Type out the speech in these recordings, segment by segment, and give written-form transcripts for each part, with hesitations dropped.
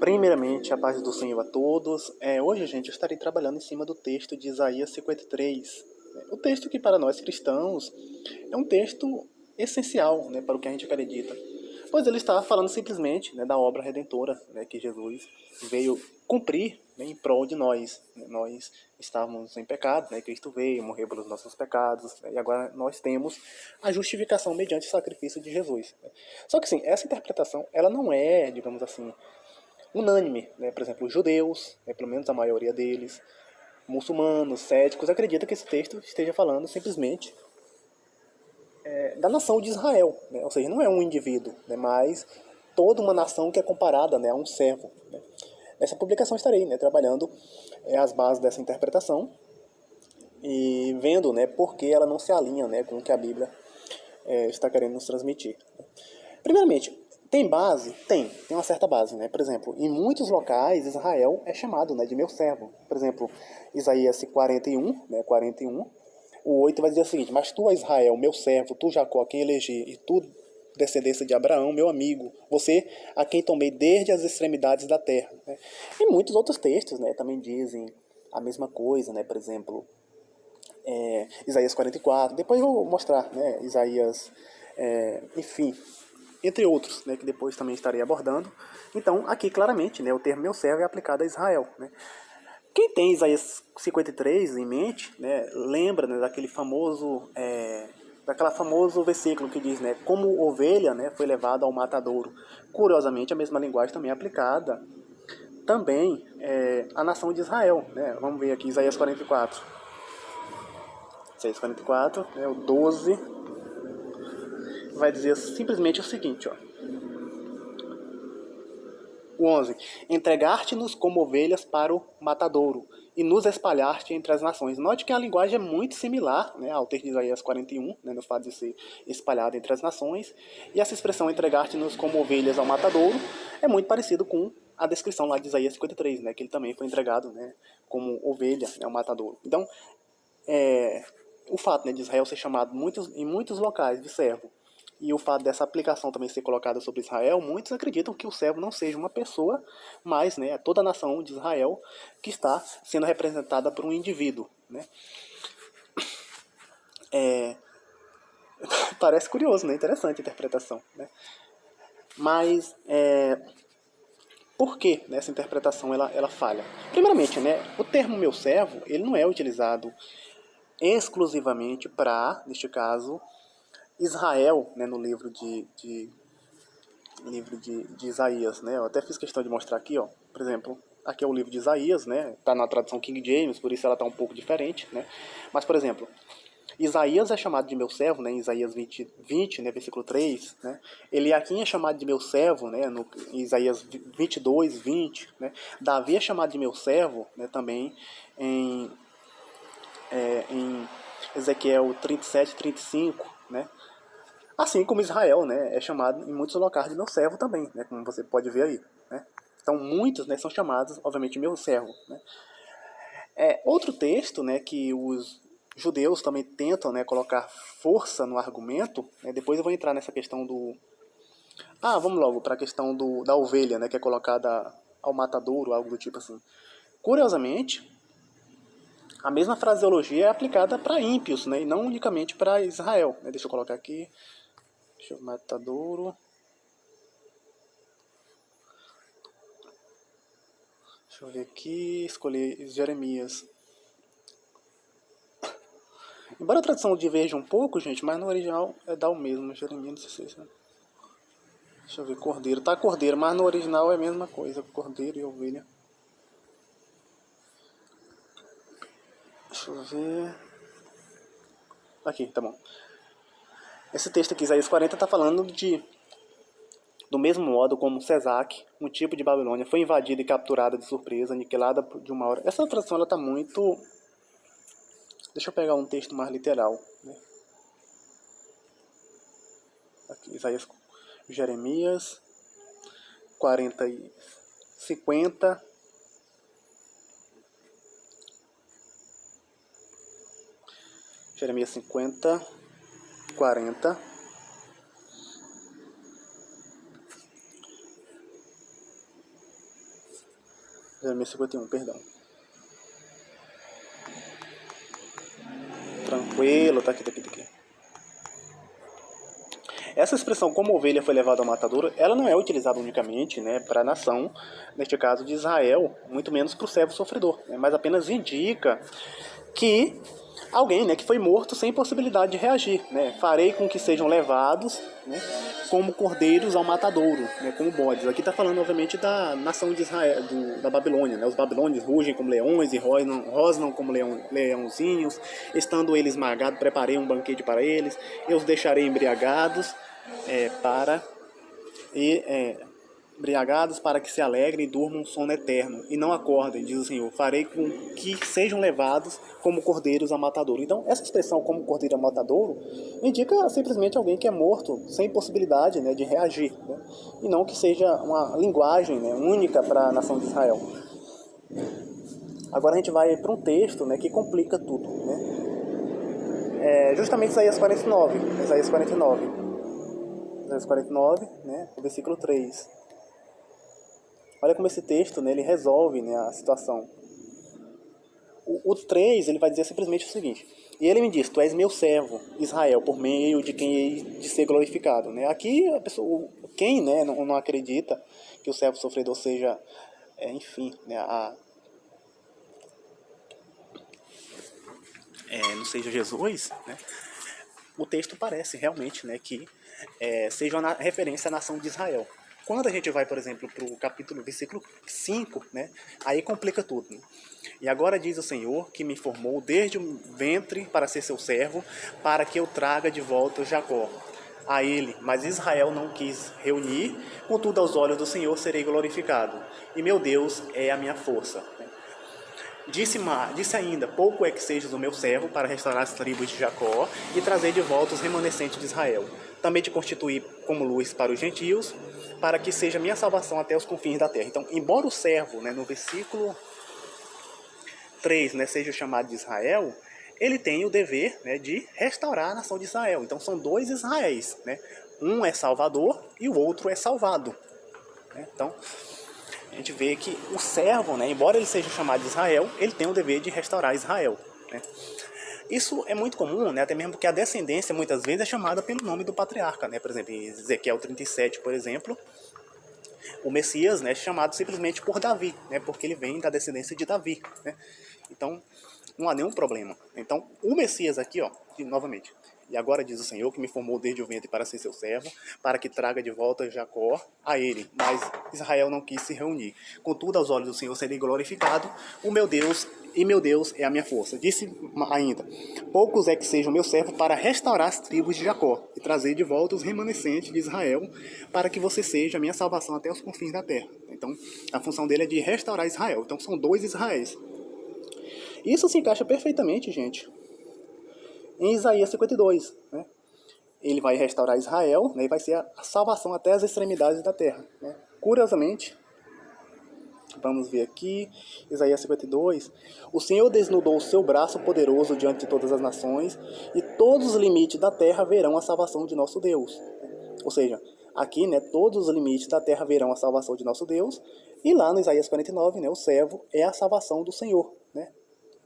Primeiramente, a paz do Senhor a todos. Hoje, gente, eu estarei trabalhando em cima do texto de Isaías 53. O texto que, para nós cristãos, é um texto essencial, né, para o que a gente acredita. Pois ele está falando simplesmente, né, da obra redentora, né, que Jesus veio cumprir, né, em prol de nós. Nós estávamos em pecado, né, Cristo veio, morreu pelos nossos pecados, né, e agora nós temos a justificação mediante o sacrifício de Jesus. Né. Só que, sim, essa interpretação, ela não é, digamos assim, unânime, né? Por exemplo, os judeus, né, pelo menos a maioria deles, muçulmanos, céticos, acreditam que esse texto esteja falando simplesmente da nação de Israel, né? Ou seja, não é um indivíduo, né, mas toda uma nação que é comparada, né, a um servo. Né? Nessa publicação estarei, né, trabalhando as bases dessa interpretação e vendo, né, por que ela não se alinha, né, com o que a Bíblia está querendo nos transmitir. Primeiramente, tem base? Tem uma certa base, né? Por exemplo, em muitos locais, Israel é chamado, né, de meu servo. Por exemplo, Isaías 41, né, 41, o 8 vai dizer o seguinte: mas tu, Israel, meu servo, tu, Jacó, a quem elegi, e tu, descendência de Abraão, meu amigo, você a quem tomei desde as extremidades da terra. Né? E muitos outros textos, né, também dizem a mesma coisa, né? Por exemplo, Isaías 44, depois eu vou mostrar, né, Isaías, enfim, entre outros, né, que depois também estarei abordando. Então, aqui claramente, né, o termo meu servo é aplicado a Israel. Né. Quem tem Isaías 53 em mente, né, lembra, né, daquela famoso versículo que diz, né, como ovelha, né, foi levada ao matadouro. Curiosamente, a mesma linguagem também é aplicada também à nação de Israel. Né. Vamos ver aqui Isaías 44. Isaías 44, né, o 12, vai dizer simplesmente o seguinte, ó. O 11. Entregar-te-nos como ovelhas para o matadouro, e nos espalhar-te entre as nações. Note que a linguagem é muito similar, né, ao texto de Isaías 41, né, no fato de ser espalhado entre as nações. E essa expressão entregar-te-nos como ovelhas ao matadouro é muito parecido com a descrição lá de Isaías 53, né, que ele também foi entregado, né, como ovelha, né, ao matadouro. Então, o fato, né, de Israel ser chamado em muitos locais de servo, e o fato dessa aplicação também ser colocada sobre Israel, muitos acreditam que o servo não seja uma pessoa, mas, né, toda a nação de Israel que está sendo representada por um indivíduo. Né? Parece curioso, né? Interessante a interpretação. Né? Mas por que, né, essa interpretação ela falha? Primeiramente, né, o termo meu servo ele não é utilizado exclusivamente para, neste caso, Israel, né, no livro de Isaías, né? Eu até fiz questão de mostrar aqui, ó. Por exemplo, aqui é o livro de Isaías, né? Tá na tradução King James, por isso ela tá um pouco diferente, né? Mas, por exemplo, Isaías é chamado de meu servo, né? Em Isaías 20, né? Versículo 3, né? Eliaquim é chamado de meu servo, né? Em Isaías 22, 20, né? Davi é chamado de meu servo, né? Também em Ezequiel 37, 35, né? Assim como Israel, né, é chamado em muitos locais de meu servo também, né, como você pode ver aí. Né? Então muitos, né, são chamados, obviamente, de meu servo. Né? Outro texto, né, que os judeus também tentam, né, colocar força no argumento, né, depois eu vou entrar nessa questão do... vamos logo para a questão da ovelha, né, que é colocada ao matadouro, algo do tipo assim. Curiosamente, a mesma fraseologia é aplicada para ímpios, né, e não unicamente para Israel. Né? Deixa eu colocar aqui. Deixa eu matadouro. Deixa eu ver aqui, escolher Jeremias. Embora a tradução diverja um pouco, gente, mas no original dá o mesmo. Jeremias 16, né? Deixa eu ver, cordeiro. Tá cordeiro, mas no original é a mesma coisa. Cordeiro e ovelha. Deixa eu ver. Aqui, tá bom. Esse texto aqui, Isaías 40, tá falando do mesmo modo como Sesac, um tipo de Babilônia, foi invadida e capturada de surpresa, aniquilada de uma hora. Essa tradução ela tá muito... Deixa eu pegar um texto mais literal. Né? Aqui, Jeremias 40 e 50. Jeremias 50, 40. Jeremias 51, perdão. Tranquilo, tá aqui. Essa expressão como ovelha foi levada ao matadouro, ela não é utilizada unicamente, né, para a nação, neste caso de Israel, muito menos para o servo sofredor, né, mas apenas indica que alguém, né, que foi morto sem possibilidade de reagir, né, farei com que sejam levados, né, como cordeiros ao matadouro, né, como bodes. Aqui está falando, obviamente, da nação de Israel, da Babilônia, né, os babilônios rugem como leões e rosnam como leãozinhos, estando eles esmagados, preparei um banquete para eles, eu os deixarei embriagados, embriagados para que se alegrem e durmam um sono eterno, e não acordem, diz o Senhor. Farei com que sejam levados como cordeiros a matadouro. Então, essa expressão como cordeiro a matadouro indica simplesmente alguém que é morto sem possibilidade, né, de reagir, né? E não que seja uma linguagem, né, única para a nação de Israel. Agora a gente vai para um texto, né, que complica tudo, né? Justamente Isaías 49, né, o versículo 3. Olha como esse texto, né, ele resolve, né, a situação. O 3, ele vai dizer simplesmente o seguinte: e ele me diz, tu és meu servo, Israel, por meio de quem hei de ser glorificado. Né? Aqui, a pessoa, quem, né, não acredita que o servo sofredor seja, enfim, né, não seja Jesus, né? O texto parece realmente, né, que seja uma referência à nação de Israel. Quando a gente vai, por exemplo, para o capítulo, versículo 5, né, aí complica tudo. Né? E agora diz o Senhor que me formou desde o ventre para ser seu servo, para que eu traga de volta Jacó a ele. Mas Israel não quis reunir, contudo aos olhos do Senhor serei glorificado. E meu Deus é a minha força. Disse ainda, pouco é que sejas o meu servo para restaurar as tribos de Jacó e trazer de volta os remanescentes de Israel. Também te constituí como luz para os gentios, para que seja minha salvação até os confins da terra. Então, embora o servo, né, no versículo 3, né, seja chamado de Israel, ele tem o dever, né, de restaurar a nação de Israel. Então, são dois Israéis. Né? Um é salvador e o outro é salvado. Né? Então, a gente vê que o servo, né, embora ele seja chamado de Israel, ele tem o dever de restaurar Israel. Né? Isso é muito comum, né, até mesmo porque a descendência muitas vezes é chamada pelo nome do patriarca. Né? Por exemplo, em Ezequiel 37, por exemplo, o Messias, né, é chamado simplesmente por Davi, né, porque ele vem da descendência de Davi. Né? Então, não há nenhum problema. Então, o Messias aqui, ó, novamente, e agora diz o Senhor que me formou desde o ventre para ser seu servo, para que traga de volta Jacó a ele. Mas Israel não quis se reunir. Contudo, aos olhos do Senhor serei glorificado, o meu Deus, e meu Deus é a minha força. Disse ainda, poucos é que sejam meu servo para restaurar as tribos de Jacó e trazer de volta os remanescentes de Israel, para que você seja a minha salvação até os confins da terra. Então, a função dele é de restaurar Israel. Então, são dois Israéis. Isso se encaixa perfeitamente, gente, em Isaías 52. Né? Ele vai restaurar Israel, né, e vai ser a salvação até as extremidades da terra. Né? Curiosamente, vamos ver aqui, Isaías 52, o Senhor desnudou o seu braço poderoso diante de todas as nações, e todos os limites da terra verão a salvação de nosso Deus. Ou seja, aqui, né, todos os limites da terra verão a salvação de nosso Deus, e lá no Isaías 49, né, o servo é a salvação do Senhor, né?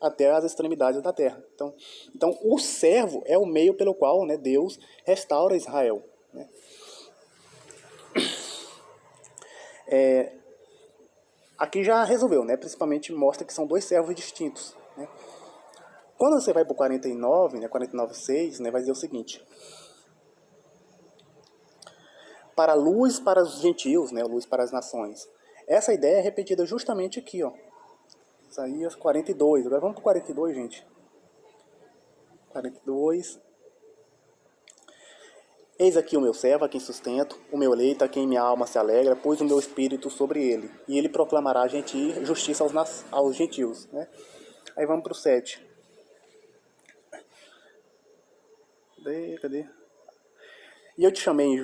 Até as extremidades da terra. Então, o servo é o meio pelo qual, né, Deus restaura Israel. Né? Aqui já resolveu, né? Principalmente mostra que são dois servos distintos. Né? Quando você vai para o 49, né, 49:6, né, vai dizer o seguinte: para a luz para os gentios, né, luz para as nações. Essa ideia é repetida justamente aqui, ó. Isaías 42. Agora vamos para o 42, gente. 42. Eis aqui o meu servo, a quem sustento, o meu eleito, a quem minha alma se alegra, pus o meu espírito sobre ele, e ele proclamará justiça aos gentios. Né? Aí vamos para o 7. Cadê? E eu te chamei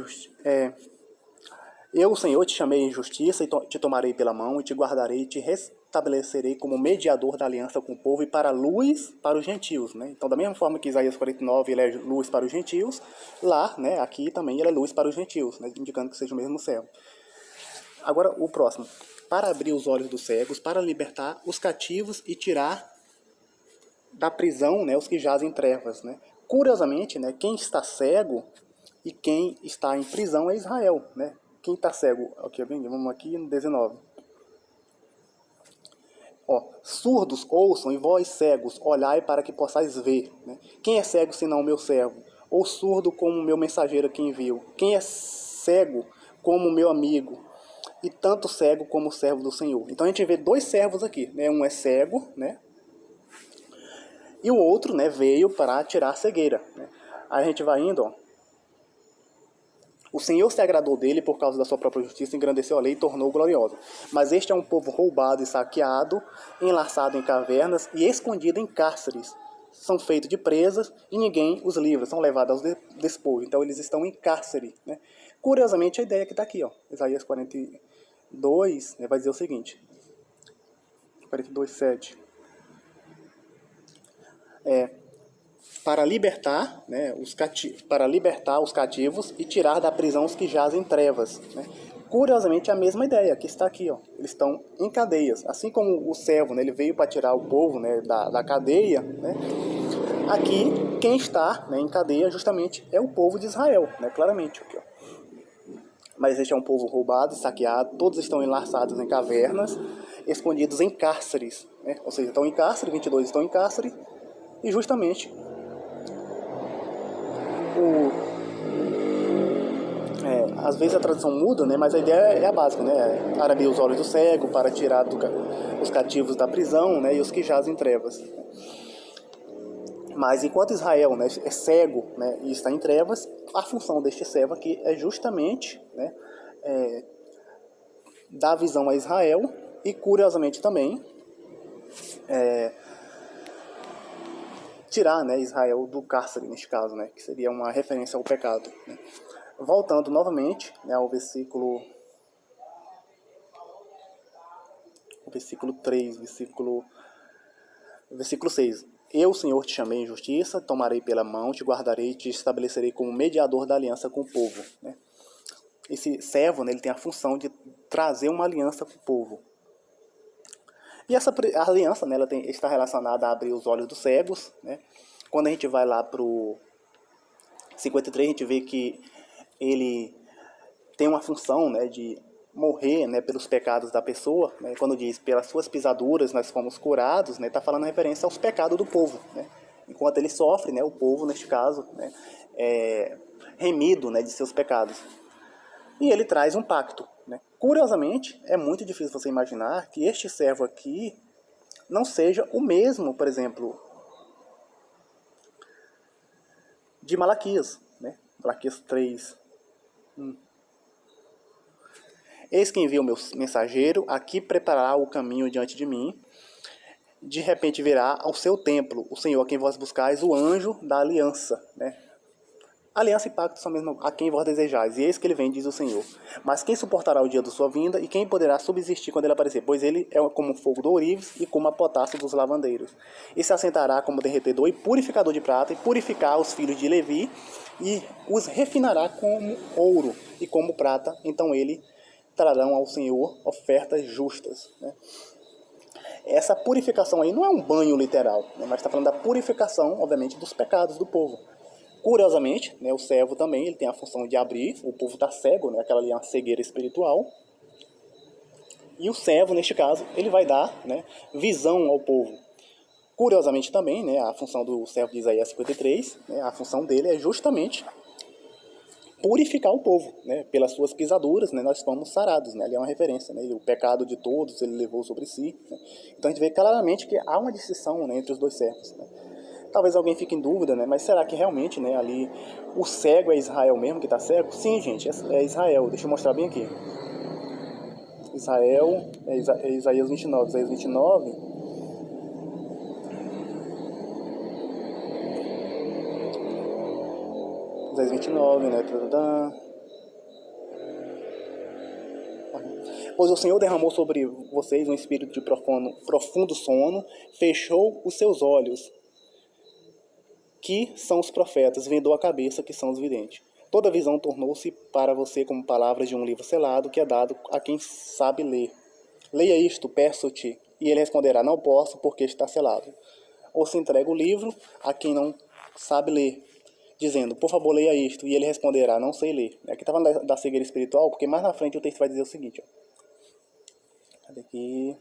eu, o Senhor, te chamei em justiça, e te tomarei pela mão, e te guardarei, e te restabelecerei como mediador da aliança com o povo, e para luz para os gentios. Né? Então, da mesma forma que Isaías 49, ele é luz para os gentios, lá, né, aqui também ele é luz para os gentios, né, indicando que seja o mesmo céu. Agora, o próximo. para abrir os olhos dos cegos, para libertar os cativos e tirar da prisão, né, os que jazem em trevas, né? Curiosamente, né, quem está cego e quem está em prisão é Israel, né? Quem está cego, ok, vamos aqui no 19. Ó, surdos ouçam e vós cegos olhai para que possais ver, né? Quem é cego senão o meu servo? Ou surdo como o meu mensageiro que enviou? Quem é cego como o meu amigo? E tanto cego como o servo do Senhor. Então a gente vê dois servos aqui, né? Um é cego, né? E o outro, né, veio para tirar a cegueira, né? Aí a gente vai indo, ó. O Senhor se agradou dele por causa da sua própria justiça, engrandeceu a lei e tornou gloriosa. Mas este é um povo roubado e saqueado, enlaçado em cavernas e escondido em cárceres. São feitos de presas e ninguém os livra, são levados aos despojos. Então eles estão em cárcere, né? Curiosamente, a ideia que está aqui, ó, Isaías 42, né, vai dizer o seguinte, 42:7. Para libertar, né, para libertar os cativos e tirar da prisão os que jazem em trevas, né? Curiosamente, a mesma ideia que está aqui, ó. Eles estão em cadeias, assim como o servo, né, ele veio para tirar o povo, né, da cadeia, né? Aqui quem está, né, em cadeia justamente é o povo de Israel, né, claramente aqui, ó. Mas este é um povo roubado, saqueado, todos estão enlaçados em cavernas, escondidos em cárceres, né? Ou seja, estão em cárcere, 22 estão em cárcere, e justamente às vezes a tradução muda, né, mas a ideia é a básica, né? Para abrir os olhos do cego, para tirar os cativos da prisão, né, e os que jazem em trevas. Mas enquanto Israel, né, é cego, né, e está em trevas, a função deste servo aqui é justamente, né, dar visão a Israel e, curiosamente também, tirar, né, Israel do cárcere, neste caso, né, que seria uma referência ao pecado, né. Voltando novamente, né, ao versículo 3, versículo 6. Eu, Senhor, te chamei em justiça, tomarei pela mão, te guardarei e te estabelecerei como mediador da aliança com o povo, né? Esse servo, né, ele tem a função de trazer uma aliança com o povo. E essa aliança, né, está relacionada a abrir os olhos dos cegos, né? Quando a gente vai lá para o 53, a gente vê que ele tem uma função, né, de morrer, né, pelos pecados da pessoa, né? Quando diz pelas suas pisaduras nós fomos curados, né, está falando referência aos pecados do povo, né? Enquanto ele sofre, né, o povo neste caso, né, é remido, né, de seus pecados. E ele traz um pacto, né? Curiosamente, é muito difícil você imaginar que este servo aqui não seja o mesmo, por exemplo, de Malaquias, né? Malaquias 3. Eis que envia o meu mensageiro, aqui preparará o caminho diante de mim. De repente virá ao seu templo o Senhor a quem vós buscais, o anjo da aliança, né? Aliança e pacto são mesmo a quem vós desejais, e eis que ele vem, diz o Senhor. Mas quem suportará o dia da sua vinda, e quem poderá subsistir quando ele aparecer? Pois ele é como o fogo do ourives e como a potássia dos lavandeiros. E se assentará como derretedor e purificador de prata, e purificar os filhos de Levi, e os refinará como ouro e como prata. Então ele trarão ao Senhor ofertas justas, né? Essa purificação aí não é um banho literal, né, mas está falando da purificação, obviamente, dos pecados do povo. Curiosamente, né, o servo também ele tem a função de abrir, o povo está cego, né, aquela ali é uma cegueira espiritual, e o servo, neste caso, ele vai dar, né, visão ao povo. Curiosamente também, né, a função do servo de Isaías 53, né, a função dele é justamente purificar o povo, né? Pelas suas pisaduras, né? Nós fomos sarados, né? Ali é uma referência, né? O pecado de todos ele levou sobre si, né? Então a gente vê claramente que há uma distinção, né, entre os dois servos, né? Talvez alguém fique em dúvida, né? Mas será que realmente, né, ali o cego é Israel mesmo que está cego? Sim, gente, é Israel. Deixa eu mostrar bem aqui. Israel, é Isaías 29. Isaías 29... Isaías 29, né? Pois o Senhor derramou sobre vocês um espírito de profundo sono, fechou os seus olhos, que são os profetas, vendou a cabeça, que são os videntes. Toda visão tornou-se para você como palavras de um livro selado, que é dado a quem sabe ler. leia isto, peço-te. E ele responderá, não posso, porque está selado. Ou se entrega o livro a quem não sabe ler, dizendo, por favor, leia isto. E ele responderá, não sei ler. Aqui está falando da cegueira espiritual, porque mais na frente o texto vai dizer o seguinte. Ó. Cadê aqui?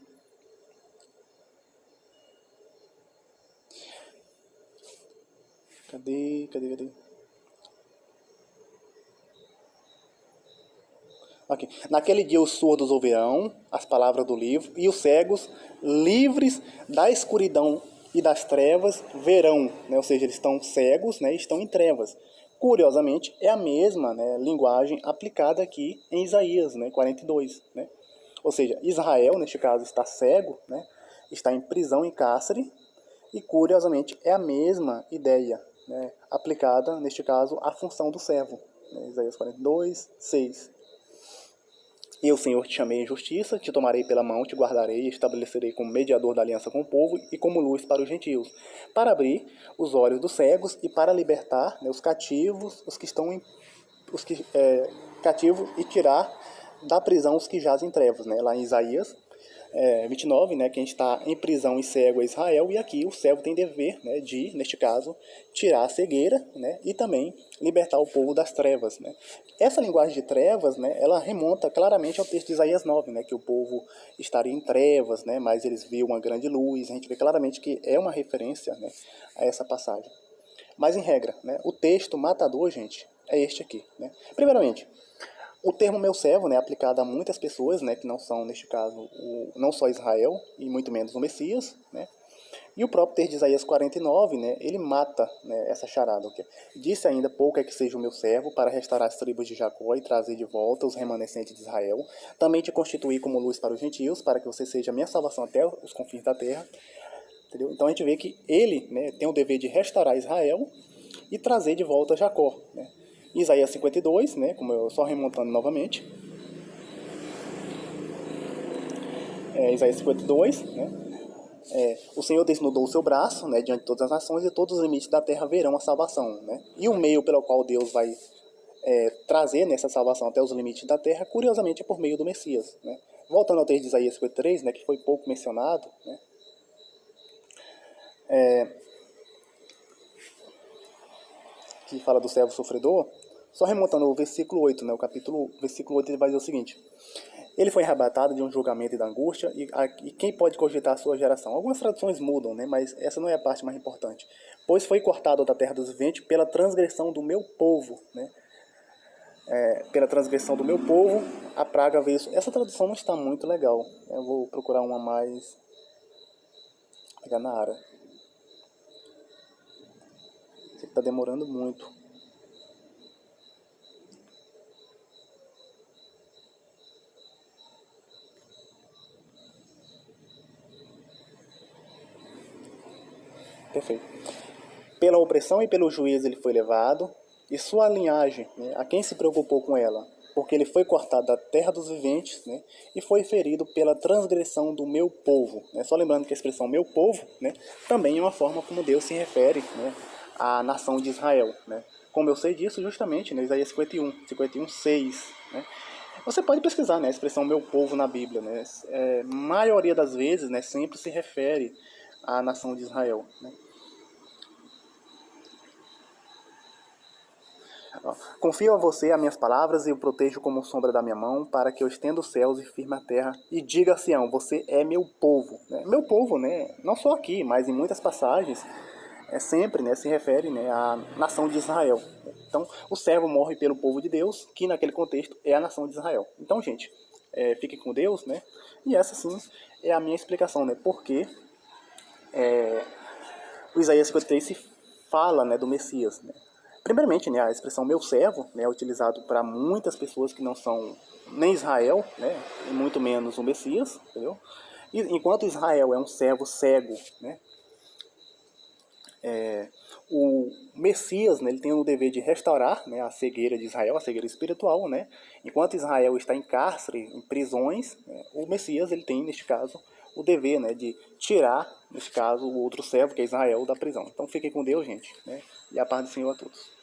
Cadê? Aqui. Naquele dia os surdos ouvirão as palavras do livro, e os cegos, livres da escuridão e das trevas, verão. Né? Ou seja, eles estão cegos, né? Estão em trevas. Curiosamente, é a mesma, né, linguagem aplicada aqui em Isaías, né, 42. Né? Ou seja, Israel, neste caso, está cego, né? Está em prisão, em cárcere, e curiosamente é a mesma ideia, né, aplicada, neste caso, à função do servo. Né? Isaías 42, 6. Eu, Senhor, te chamei em justiça, te tomarei pela mão, te guardarei, estabelecerei como mediador da aliança com o povo e como luz para os gentios, para abrir os olhos dos cegos e para libertar, né, os cativos, cativos, e tirar da prisão os que jazem em trevas. Né? Lá em Isaías 29, né, quem está em prisão e cego é Israel, e aqui o servo tem dever, né, de, neste caso, tirar a cegueira, né, e também libertar o povo das trevas. Né. Essa linguagem de trevas, né, ela remonta claramente ao texto de Isaías 9, né, que o povo estaria em trevas, né, mas eles viam uma grande luz. A gente vê claramente que é uma referência, né, a essa passagem. Mas, em regra, né, o texto matador, gente, é este aqui. Né. Primeiramente, o termo meu servo, né, é aplicado a muitas pessoas, né, que não são, neste caso, não só Israel, e muito menos o Messias. Né. E o próprio texto de Isaías 49, né, ele mata, né, essa charada. Okay? Disse ainda, pouco é que seja o meu servo, para restaurar as tribos de Jacó e trazer de volta os remanescentes de Israel. Também te constituir como luz para os gentios, para que você seja a minha salvação até os confins da terra. Entendeu? Então a gente vê que ele, né, tem o dever de restaurar Israel e trazer de volta Jacó. Né? Isaías 52, né, como eu só remontando novamente, Isaías 52, né, o Senhor desnudou o seu braço, né, diante de todas as nações, e todos os limites da terra verão a salvação. Né? E o meio pelo qual Deus vai trazer nessa salvação até os limites da terra, curiosamente, é por meio do Messias. Né? Voltando ao texto de Isaías 53, né, que foi pouco mencionado, né, que fala do servo sofredor, só remontando o versículo 8, né, versículo 8, ele vai dizer o seguinte: ele foi arrebatado de um julgamento e da angústia, e quem pode cogitar a sua geração? Algumas traduções mudam, né, mas essa não é a parte mais importante. Pois foi cortado da terra dos viventes pela transgressão do meu povo. Né? Pela transgressão do meu povo, a praga veio. Essa tradução não está muito legal. Eu vou procurar uma mais... pegar na área. Isso está demorando muito. Perfeito. Pela opressão e pelo juízo ele foi levado, e sua linhagem, né, a quem se preocupou com ela? Porque ele foi cortado da terra dos viventes, né, e foi ferido pela transgressão do meu povo. Né? Só lembrando que a expressão meu povo, né, também é uma forma como Deus se refere, né, à nação de Israel. Né? Como eu sei disso justamente, né, Isaías 51, 6. Né? Você pode pesquisar, né, a expressão meu povo na Bíblia. Né? Maioria das vezes, né, sempre se refere à nação de Israel. Né? Confio a você as minhas palavras e o protejo como sombra da minha mão, para que eu estenda os céus e firme a terra e diga a Sião, você é meu povo. Meu povo, né? Não só aqui, mas em muitas passagens, sempre, né, se refere, né, à nação de Israel. Então, o servo morre pelo povo de Deus, que naquele contexto é a nação de Israel. Então, gente, fiquem com Deus, né? E essa sim é a minha explicação, né? Porque o Isaías 53 se fala, né, do Messias, né? Primeiramente, né, a expressão meu servo, né, é utilizado para muitas pessoas que não são nem Israel, né, e muito menos o Messias, entendeu? E, enquanto Israel é um servo cego, né, o Messias, né, ele tem o dever de restaurar, né, a cegueira de Israel, a cegueira espiritual, né? Enquanto Israel está em cárcere, em prisões, né, o Messias ele tem, neste caso, o dever, né, de tirar, neste caso, o outro servo, que é Israel, da prisão. Então fiquem com Deus, gente, né? E a paz do Senhor a todos.